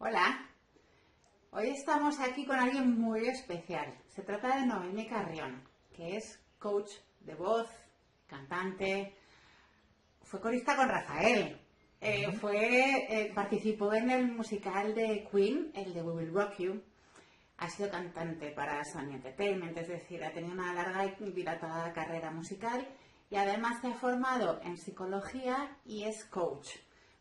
Hola, hoy estamos aquí con alguien muy especial. Se trata de Noemí Carrión, que es coach de voz, cantante, fue corista con Rafael, participó en el musical de Queen, el de We Will Rock You, ha sido cantante para Sony Entertainment, es decir, ha tenido una larga y dilatada carrera musical y además se ha formado en psicología y es coach.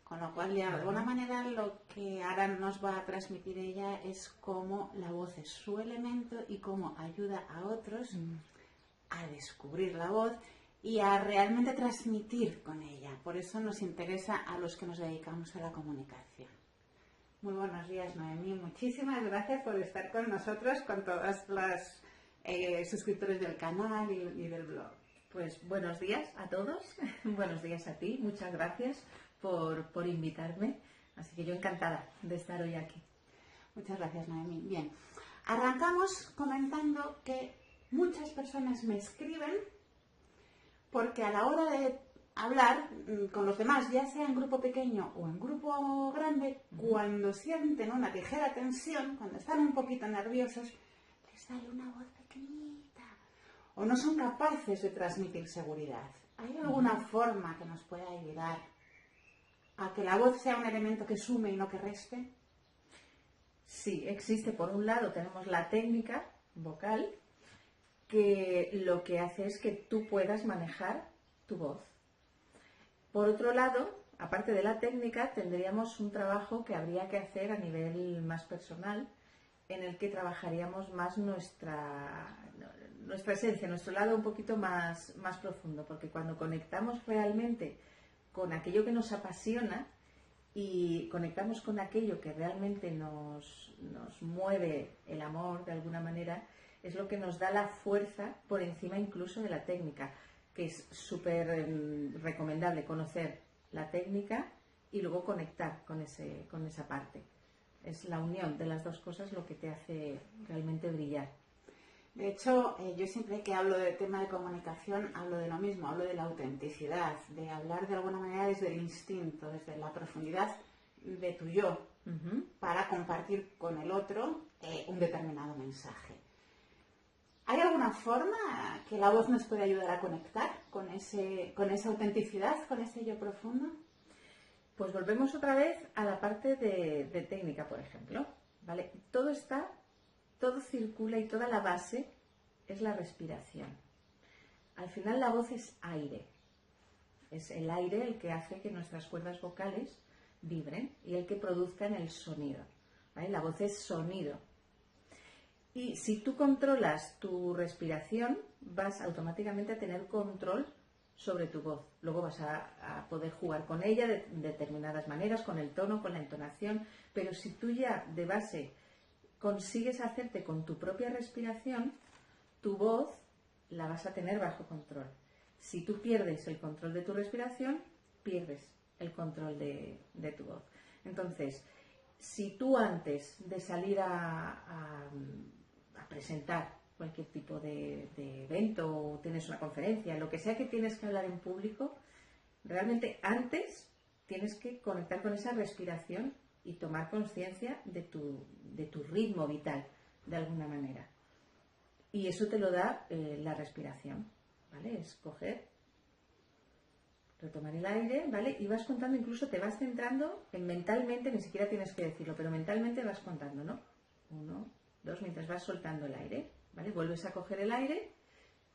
Con lo cual, de alguna manera, lo que ahora nos va a transmitir ella es cómo la voz es su elemento y cómo ayuda a otros a descubrir la voz y a realmente transmitir con ella. Por eso nos interesa a los que nos dedicamos a la comunicación. Muy buenos días, Noemí. Muchísimas gracias por estar con nosotros, con todas las suscriptores del canal y del blog. Pues buenos días a todos, buenos días a ti, muchas gracias por invitarme, así que yo encantada de estar hoy aquí. Muchas gracias, Noemí. Bien, arrancamos comentando que muchas personas me escriben porque a la hora de hablar con los demás, ya sea en grupo pequeño o en grupo grande, cuando sienten una ligera tensión, cuando están un poquito nerviosos, les sale una voz pequeñita o no son capaces de transmitir seguridad. ¿Hay alguna forma que nos pueda ayudar a que la voz sea un elemento que sume y no que reste? Sí, existe. Por un lado tenemos la técnica vocal, que lo que hace es que tú puedas manejar tu voz. Por otro lado, aparte de la técnica, tendríamos un trabajo que habría que hacer a nivel más personal, en el que trabajaríamos más nuestra esencia, nuestro lado un poquito más profundo, porque cuando conectamos realmente con aquello que nos apasiona y conectamos con aquello que realmente nos mueve el amor de alguna manera, es lo que nos da la fuerza por encima incluso de la técnica, que es súper recomendable conocer la técnica y luego conectar con esa parte. Es la unión de las dos cosas lo que te hace realmente brillar. De hecho, yo siempre que hablo del tema de comunicación, hablo de lo mismo, hablo de la autenticidad, de hablar de alguna manera desde el instinto, desde la profundidad de tu yo, para compartir con el otro un determinado mensaje. ¿Hay alguna forma que la voz nos puede ayudar a conectar con esa autenticidad, con ese yo profundo? Pues volvemos otra vez a la parte de técnica, por ejemplo. ¿Vale? Todo circula y toda la base es la respiración. Al final la voz es aire. Es el aire el que hace que nuestras cuerdas vocales vibren y el que produzcan el sonido. ¿Vale? La voz es sonido. Y si tú controlas tu respiración, vas automáticamente a tener control sobre tu voz. Luego vas a poder jugar con ella de determinadas maneras, con el tono, con la entonación, pero si tú ya de base consigues hacerte con tu propia respiración, tu voz la vas a tener bajo control. Si tú pierdes el control de tu respiración, pierdes el control de tu voz. Entonces, si tú antes de salir a presentar cualquier tipo de evento o tienes una conferencia, lo que sea que tienes que hablar en público, realmente antes tienes que conectar con esa respiración y tomar conciencia de tu ritmo vital, de alguna manera. Y eso te lo da la respiración, ¿vale? Es coger, retomar el aire, ¿vale? Y vas contando, incluso te vas centrando en mentalmente, ni siquiera tienes que decirlo, pero mentalmente vas contando, ¿no? 1, 2, mientras vas soltando el aire, ¿vale? Vuelves a coger el aire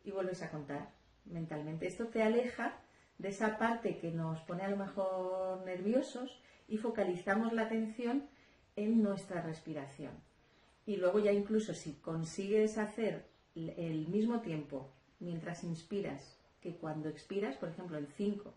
y vuelves a contar mentalmente. Esto te aleja de esa parte que nos pone a lo mejor nerviosos y focalizamos la atención en nuestra respiración. Y luego ya incluso si consigues hacer el mismo tiempo mientras inspiras que cuando expiras, por ejemplo en 5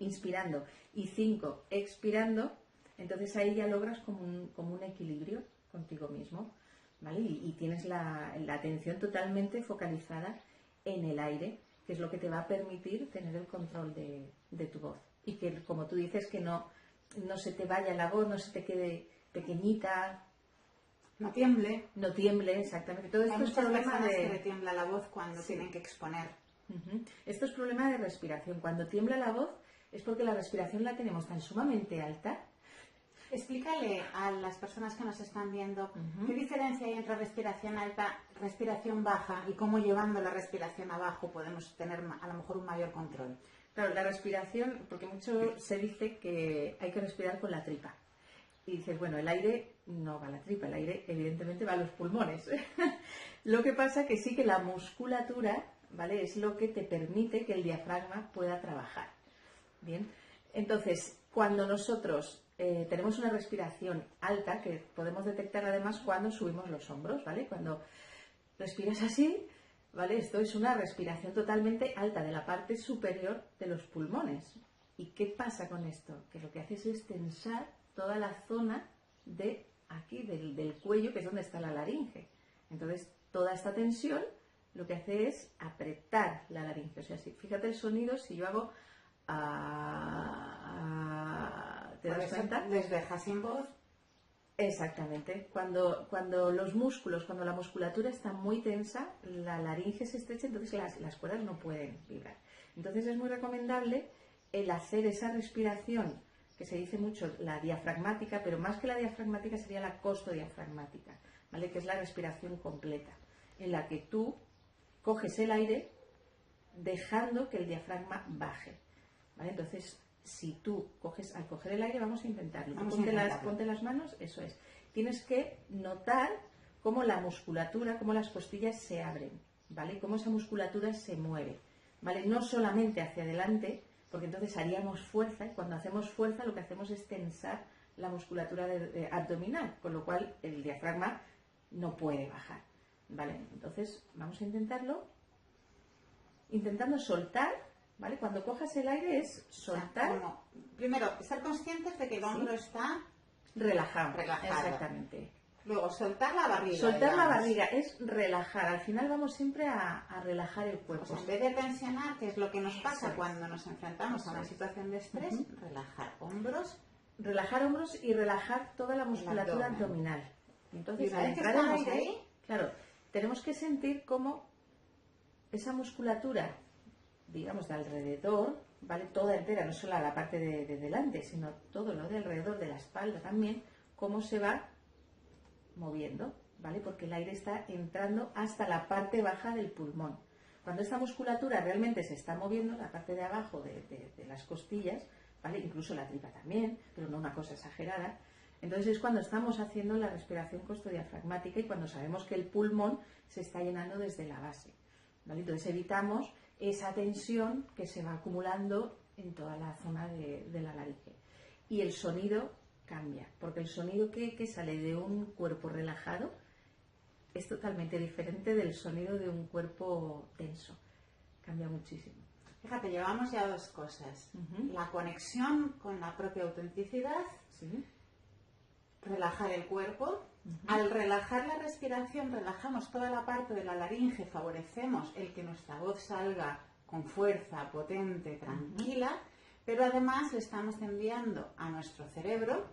inspirando y 5 expirando, entonces ahí ya logras como un equilibrio contigo mismo, ¿vale? Y tienes la atención totalmente focalizada en el aire, que es lo que te va a permitir tener el control de tu voz. Y que, como tú dices, que no se te vaya la voz, no se te quede pequeñita. No tiemble. No tiemble, exactamente. Todo esto Hay es muchas problema personas que le tiembla la voz cuando tienen que exponer. Esto es problema de respiración. Cuando tiembla la voz es porque la respiración la tenemos tan sumamente alta Explícale a las personas que nos están viendo qué diferencia hay entre respiración alta, respiración baja y cómo llevando la respiración abajo podemos tener a lo mejor un mayor control. Claro, la respiración, porque mucho se dice que hay que respirar con la tripa. Y dices, bueno, el aire no va a la tripa, el aire evidentemente va a los pulmones. Lo que pasa que sí que la musculatura, ¿vale? Es lo que te permite que el diafragma pueda trabajar. Bien, entonces, cuando nosotros tenemos una respiración alta, que podemos detectar además cuando subimos los hombros, ¿vale? Cuando respiras así, ¿vale? Esto es una respiración totalmente alta de la parte superior de los pulmones. ¿Y qué pasa con esto? Que lo que haces es tensar toda la zona de aquí, del cuello, que es donde está la laringe. Entonces, toda esta tensión lo que hace es apretar la laringe. O sea, fíjate el sonido, si yo hago... ¿te das cuenta? Les deja sin voz. Exactamente. Cuando los músculos, cuando la musculatura está muy tensa, la laringe se estrecha, entonces las cuerdas no pueden vibrar. Entonces es muy recomendable el hacer esa respiración, que se dice mucho la diafragmática, pero más que la diafragmática sería la costodiafragmática, ¿vale? Que es la respiración completa, en la que tú coges el aire dejando que el diafragma baje, ¿vale? Entonces, si tú al coger el aire, vamos a intentarlo. Ponte las manos, eso es. Tienes que notar cómo la musculatura, cómo las costillas se abren, ¿vale? Cómo esa musculatura se mueve, ¿vale? No solamente hacia adelante, porque entonces haríamos fuerza, y cuando hacemos fuerza lo que hacemos es tensar la musculatura abdominal, con lo cual el diafragma no puede bajar, ¿vale? Entonces, vamos a intentarlo. Intentando soltar, ¿vale? Cuando cojas el aire es soltar. Primero, ser conscientes de que el hombro está relajado. Exactamente. Luego, soltar la barriga. Soltar la barriga es relajar. Al final vamos siempre a relajar el cuerpo. Pues en vez de tensionar, que es lo que nos pasa cuando nos enfrentamos a una situación de estrés, relajar hombros. Relajar hombros y relajar toda la musculatura abdominal. Entonces, al entrar el aire, ahí, claro, tenemos que sentir cómo esa musculatura, digamos, de alrededor, ¿vale? Toda entera, no solo la parte de delante, sino todo lo de alrededor de la espalda también, cómo se va moviendo, ¿vale? Porque el aire está entrando hasta la parte baja del pulmón. Cuando esta musculatura realmente se está moviendo, la parte de abajo de las costillas, ¿vale? Incluso la tripa también, pero no una cosa exagerada. Entonces es cuando estamos haciendo la respiración costodiafragmática y cuando sabemos que el pulmón se está llenando desde la base, ¿vale? Entonces evitamos esa tensión que se va acumulando en toda la zona de la laringe. Y el sonido cambia, porque el sonido que sale de un cuerpo relajado es totalmente diferente del sonido de un cuerpo tenso. Cambia muchísimo. Fíjate, llevamos ya dos cosas. La conexión con la propia autenticidad, relajar el cuerpo. Al relajar la respiración, relajamos toda la parte de la laringe, favorecemos el que nuestra voz salga con fuerza, potente, tranquila, pero además le estamos enviando a nuestro cerebro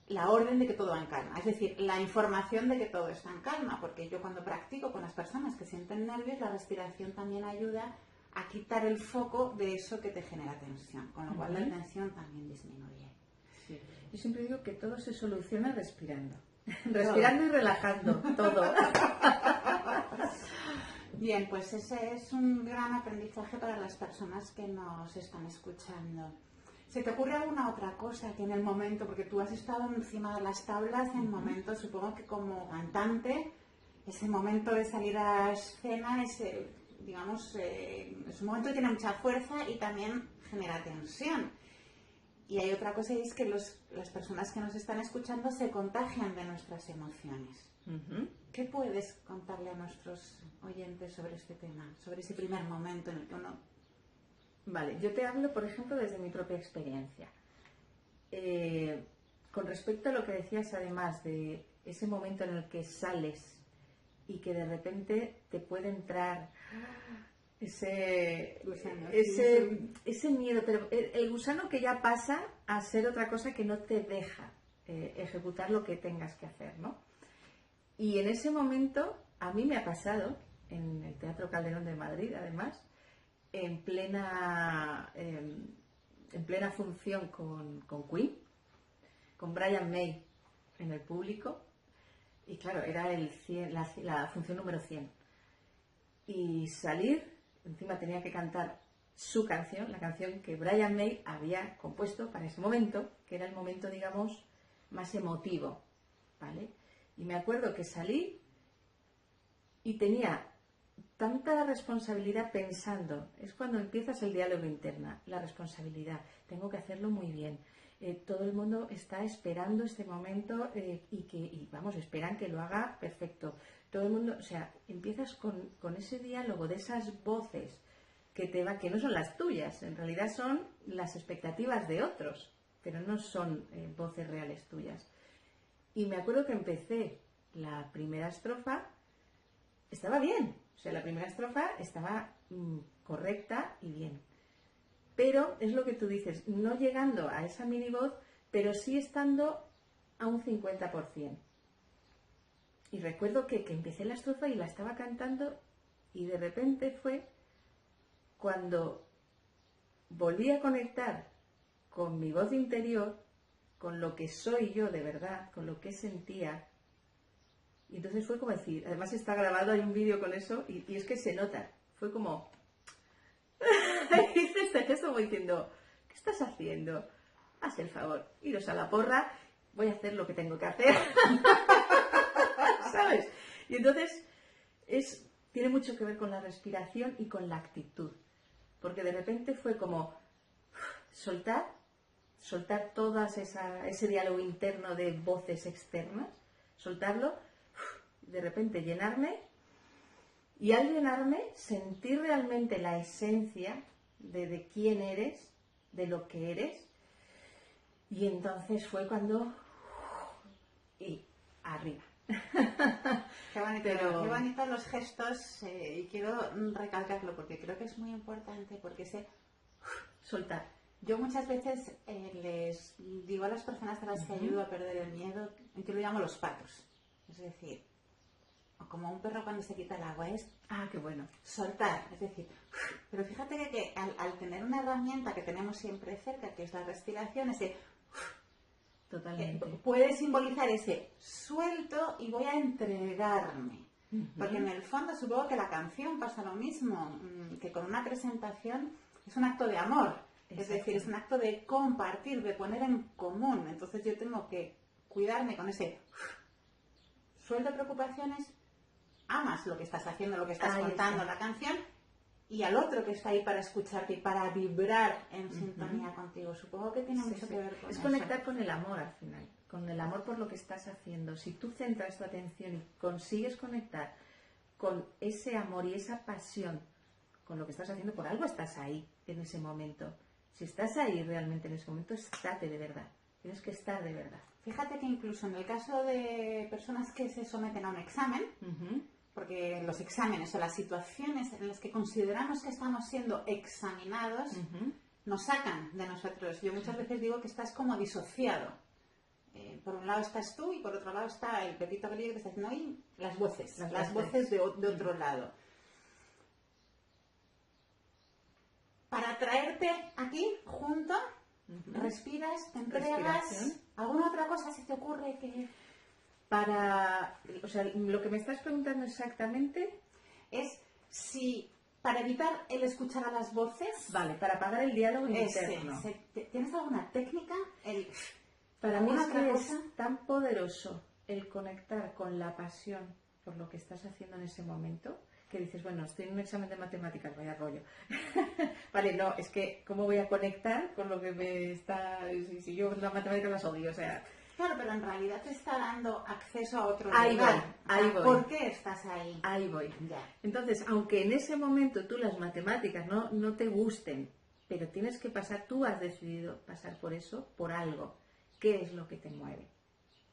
la orden de que todo va en calma, es decir, la información de que todo está en calma, porque yo cuando practico con las personas que sienten nervios, la respiración también ayuda a quitar el foco de eso que te genera tensión, con lo cual la tensión también disminuye. Sí. Yo siempre digo que todo se soluciona respirando. Respirando y relajando, todo. Bien, pues ese es un gran aprendizaje para las personas que nos están escuchando. ¿Se te ocurre alguna otra cosa que en el momento, porque tú has estado encima de las tablas en momentos, supongo que como cantante, ese momento de salir a escena, digamos, es un momento que tiene mucha fuerza y también genera tensión. Y hay otra cosa, y es que las personas que nos están escuchando se contagian de nuestras emociones. ¿Qué puedes contarle a nuestros oyentes sobre este tema, sobre ese primer momento en el que uno... Vale, yo te hablo, por ejemplo, desde mi propia experiencia. Con respecto a lo que decías, además de ese momento en el que sales y que de repente te puede entrar ese miedo, pero el gusano que ya pasa a ser otra cosa que no te deja ejecutar lo que tengas que hacer, ¿no? Y en ese momento, a mí me ha pasado, en el Teatro Calderón de Madrid, además, en plena en plena función con Queen, con Brian May en el público, y claro, era el 100, la función número 100. Y salir, encima tenía que cantar su canción, la canción que Brian May había compuesto para ese momento, que era el momento, digamos, más emotivo, ¿vale? Y me acuerdo que salí y tenía tanta responsabilidad pensando, es cuando empiezas el diálogo interno, la responsabilidad, tengo que hacerlo muy bien. Todo el mundo está esperando este momento y vamos, esperan que lo haga perfecto. Todo el mundo, o sea, empiezas con ese diálogo de esas voces que no son las tuyas, en realidad son las expectativas de otros, pero no son voces reales tuyas. Y me acuerdo que empecé la primera estrofa, estaba bien, o sea, la primera estrofa estaba correcta y bien. Pero es lo que tú dices, no llegando a esa mini voz, pero sí estando a un 50%. Y recuerdo que empecé la estrofa y la estaba cantando y de repente fue cuando volví a conectar con mi voz interior, con lo que soy yo de verdad, con lo que sentía. Y entonces fue como decir, además está grabado, hay un vídeo con eso y es que se nota. Fue como... hice este gesto como diciendo, ¿qué estás haciendo? Haz el favor, iros a la porra, voy a hacer lo que tengo que hacer. ¿Sabes? Y entonces tiene mucho que ver con la respiración y con la actitud. Porque de repente fue como soltar todo ese diálogo interno de voces externas, soltarlo, de repente llenarme. Y al llenarme, sentir realmente la esencia de quién eres, de lo que eres. Y entonces fue cuando... Y arriba. Qué bonito, qué bonitos los gestos y quiero recalcarlo porque creo que es muy importante porque soltar. Yo muchas veces les digo a las personas a las que ayudo a perder el miedo, yo lo llamo los patos. Es decir, como un perro cuando se quita el agua, es qué bueno. Soltar, es decir, pero fíjate que al tener una herramienta que tenemos siempre cerca, que es la respiración, Totalmente. Puede simbolizar ese suelto y voy a entregarme. Porque en el fondo supongo que la canción pasa lo mismo, que con una presentación es un acto de amor. Exacto. Es decir, es un acto de compartir, de poner en común. Entonces yo tengo que cuidarme con ese suelto preocupaciones, amas lo que estás haciendo, lo que estás contando, la canción, y al otro que está ahí para escucharte y para vibrar en sintonía contigo. Supongo que tiene mucho que ver con eso. Es conectar con el amor al final, con el amor por lo que estás haciendo. Si tú centras tu atención y consigues conectar con ese amor y esa pasión con lo que estás haciendo, por algo estás ahí en ese momento. Si estás ahí realmente en ese momento, estate de verdad. Tienes que estar de verdad. Fíjate que incluso en el caso de personas que se someten a un examen, porque los exámenes o las situaciones en las que consideramos que estamos siendo examinados nos sacan de nosotros. Yo muchas veces digo que estás como disociado. Por un lado estás tú y por otro lado está el Pepito Grillo que está diciendo ahí las voces de otro lado. Para traerte aquí junto, respiras, te entregas. ¿Alguna otra cosa se te ocurre que...? O sea, lo que me estás preguntando exactamente es si para evitar el escuchar a las voces... Vale, para apagar el diálogo interno. ¿Tienes alguna técnica? Para mí es que es tan poderoso el conectar con la pasión por lo que estás haciendo en ese momento, que dices, bueno, estoy en un examen de matemáticas, vaya rollo. Vale, no, es que ¿cómo voy a conectar con lo que me está... Si yo las matemáticas las odio, o sea... Claro, pero en realidad te está dando acceso a otro lugar. Ahí voy. ¿Por qué estás ahí? Ahí voy. Ya. Entonces, aunque en ese momento tú las matemáticas no te gusten, pero tienes que pasar, tú has decidido pasar por eso, por algo. ¿Qué es lo que te mueve?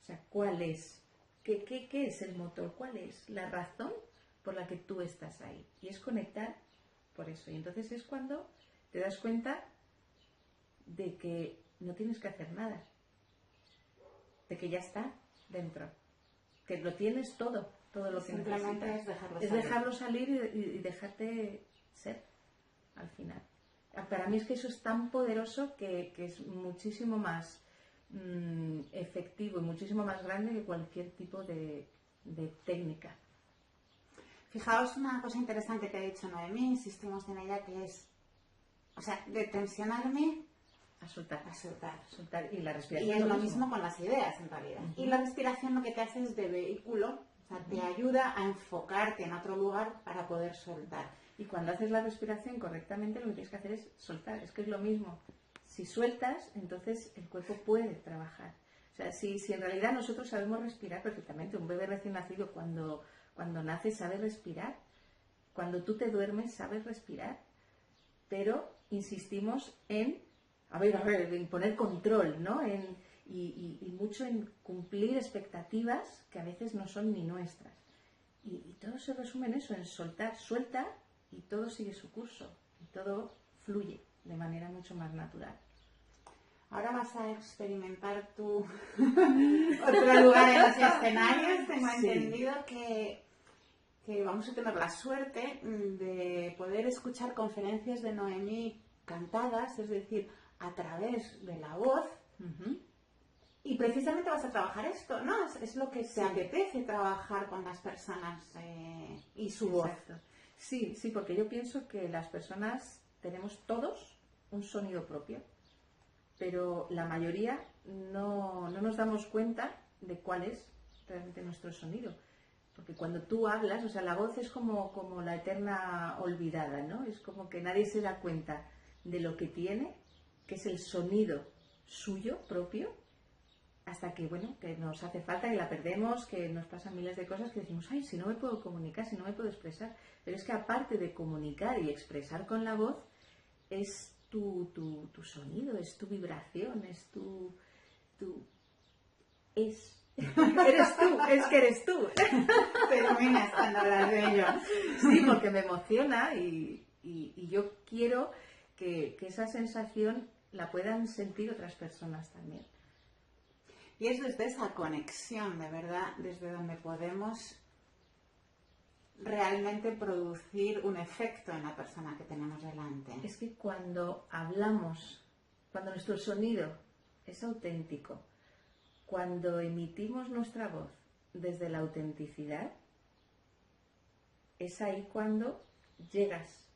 O sea, ¿cuál es? ¿Qué es el motor? ¿Cuál es la razón por la que tú estás ahí? Y es conectar por eso. Y entonces es cuando te das cuenta de que no tienes que hacer nada. De que ya está dentro, que lo tienes todo lo que simplemente necesitas. es dejarlo salir y dejarte ser al final. Para mí es que eso es tan poderoso que es muchísimo más efectivo y muchísimo más grande que cualquier tipo de técnica. Fijaos una cosa interesante que ha dicho Noemí, insistimos en ella, que es, o sea, de tensionarme A soltar. a soltar. Soltar. Y la Y respiración es lo mismo con las ideas, en realidad. Y la respiración lo que te hace es de vehículo, o sea, te ayuda a enfocarte en otro lugar para poder soltar. Y cuando haces la respiración correctamente, lo que tienes que hacer es soltar. Es que es lo mismo. Si sueltas, entonces el cuerpo puede trabajar. O sea, si en realidad nosotros sabemos respirar perfectamente, un bebé recién nacido cuando nace sabe respirar, cuando tú te duermes sabes respirar, pero insistimos en poner control, ¿no? Y mucho en cumplir expectativas que a veces no son ni nuestras. Y todo se resume en eso, en soltar, suelta y todo sigue su curso y todo fluye de manera mucho más natural. Ahora vas a experimentar tu otro lugar en los escenarios. Tengo entendido que vamos a tener la suerte de poder escuchar conferencias de Noemí cantadas, es decir, a través de la voz. Y precisamente vas a trabajar esto, ¿no? Es lo que te apetece trabajar con las personas y su voz. Exacto. Sí, porque yo pienso que las personas tenemos todos un sonido propio, pero la mayoría no nos damos cuenta de cuál es realmente nuestro sonido. Porque cuando tú hablas, o sea, la voz es como la eterna olvidada, ¿no? Es como que nadie se da cuenta de lo que tiene, que es el sonido suyo propio, hasta que, bueno, que nos hace falta, que la perdemos, que nos pasan miles de cosas que decimos, ay, si no me puedo comunicar, si no me puedo expresar. Pero es que aparte de comunicar y expresar con la voz, es tu sonido, es tu vibración, es es que eres tú. Te iluminas cuando hablas de ello. Sí, porque me emociona y yo quiero que esa sensación la puedan sentir otras personas también. Y es desde esa conexión, de verdad, desde donde podemos realmente producir un efecto en la persona que tenemos delante. Es que cuando hablamos, cuando nuestro sonido es auténtico, cuando emitimos nuestra voz desde la autenticidad, es ahí cuando llegas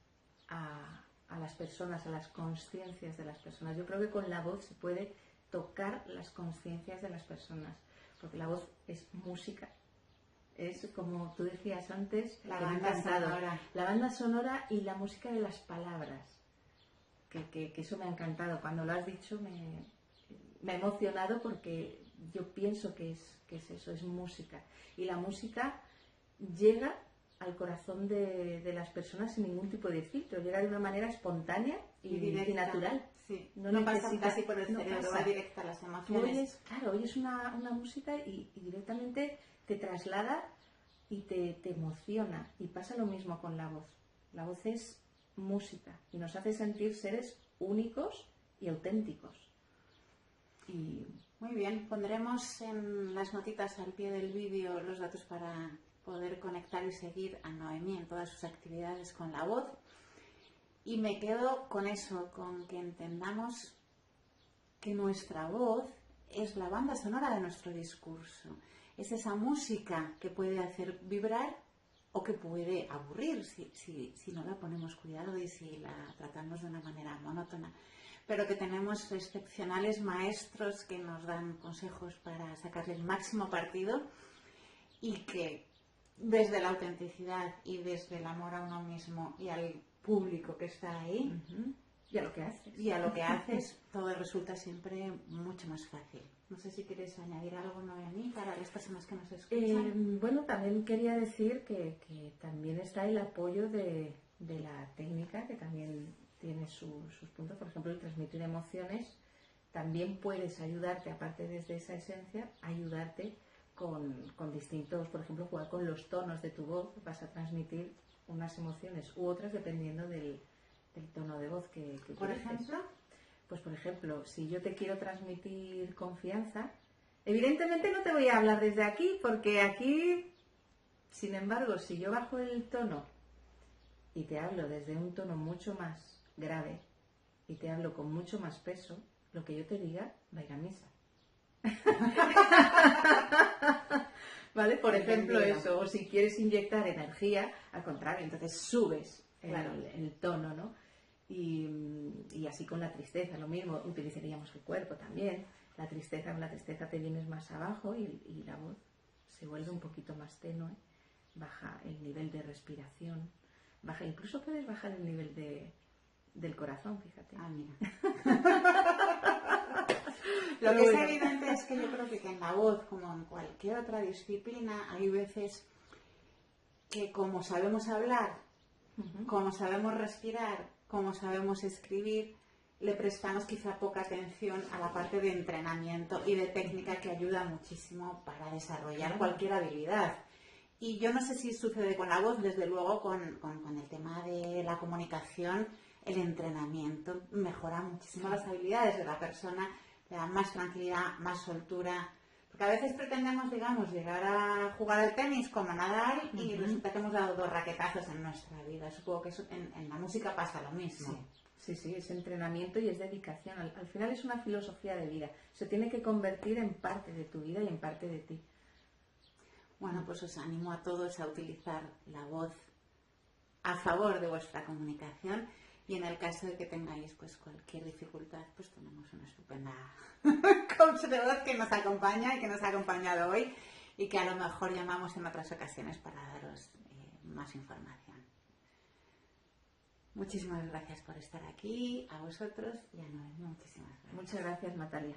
a las personas, a las conciencias de las personas. Yo creo que con la voz se puede tocar las conciencias de las personas, porque la voz es música. Es como tú decías antes, la banda sonora. La banda sonora y la música de las palabras. Que eso me ha encantado. Cuando lo has dicho me ha emocionado porque yo pienso que es eso, es música. Y la música llega al corazón de las personas sin ningún tipo de filtro. Llega de una manera espontánea y natural. Sí. No pasa casi por el cerebro, va directa a las emociones. Oyes una música y directamente te traslada y te emociona. Y pasa lo mismo con la voz. La voz es música y nos hace sentir seres únicos y auténticos. Muy bien, pondremos en las notitas al pie del vídeo los datos para poder conectar y seguir a Noemí en todas sus actividades con la voz. Y me quedo con eso, con que entendamos que nuestra voz es la banda sonora de nuestro discurso. Es esa música que puede hacer vibrar o que puede aburrir si no la ponemos cuidado y si la tratamos de una manera monótona. Pero que tenemos excepcionales maestros que nos dan consejos para sacarle el máximo partido y que desde la autenticidad y desde el amor a uno mismo y al público que está ahí y a lo que haces, todo resulta siempre mucho más fácil. No sé si quieres añadir algo, Noemí, para las personas que nos escuchan. Bueno, también quería decir que también está el apoyo de la técnica, que también tiene sus puntos. Por ejemplo, el transmitir emociones también puedes ayudarte, aparte desde esa esencia, ayudarte con distintos, por ejemplo, jugar con los tonos de tu voz. Vas a transmitir unas emociones u otras dependiendo del tono de voz que ¿Por ejemplo? Pues, por ejemplo, si yo te quiero transmitir confianza, evidentemente no te voy a hablar desde aquí, porque aquí, sin embargo, si yo bajo el tono y te hablo desde un tono mucho más grave, y te hablo con mucho más peso, lo que yo te diga va a ir a misa. ¿Vale? Por ejemplo, eso. O si quieres inyectar energía, al contrario, entonces subes el tono, ¿no? Y así con la tristeza, lo mismo, utilizaríamos el cuerpo también. La tristeza, con la tristeza te vienes más abajo y la voz se vuelve un poquito más tenue, baja el nivel de respiración, baja, incluso puedes bajar el nivel del corazón, fíjate. Ah, mira. Lo que es evidente es que yo creo que en la voz, como en cualquier otra disciplina, hay veces que como sabemos hablar, como sabemos respirar, como sabemos escribir, le prestamos quizá poca atención a la parte de entrenamiento y de técnica que ayuda muchísimo para desarrollar cualquier habilidad. Y yo no sé si sucede con la voz, desde luego con el tema de la comunicación, el entrenamiento mejora muchísimo las habilidades de la persona, le da más tranquilidad, más soltura. Porque a veces pretendemos, digamos, llegar a jugar al tenis como nadar y resulta que hemos dado 2 raquetazos en nuestra vida. Supongo que eso en la música pasa lo mismo. Sí, es entrenamiento y es dedicación. Al final es una filosofía de vida. Se tiene que convertir en parte de tu vida y en parte de ti. Bueno, pues os animo a todos a utilizar la voz a favor de vuestra comunicación y en el caso de que tengáis pues cualquier dificultad, pues tenemos una estupenda coach de voz que nos acompaña y que nos ha acompañado hoy y que a lo mejor llamamos en otras ocasiones para daros más información. Muchísimas gracias por estar aquí, a vosotros y a Noel. Muchísimas gracias. Muchas gracias, Natalia.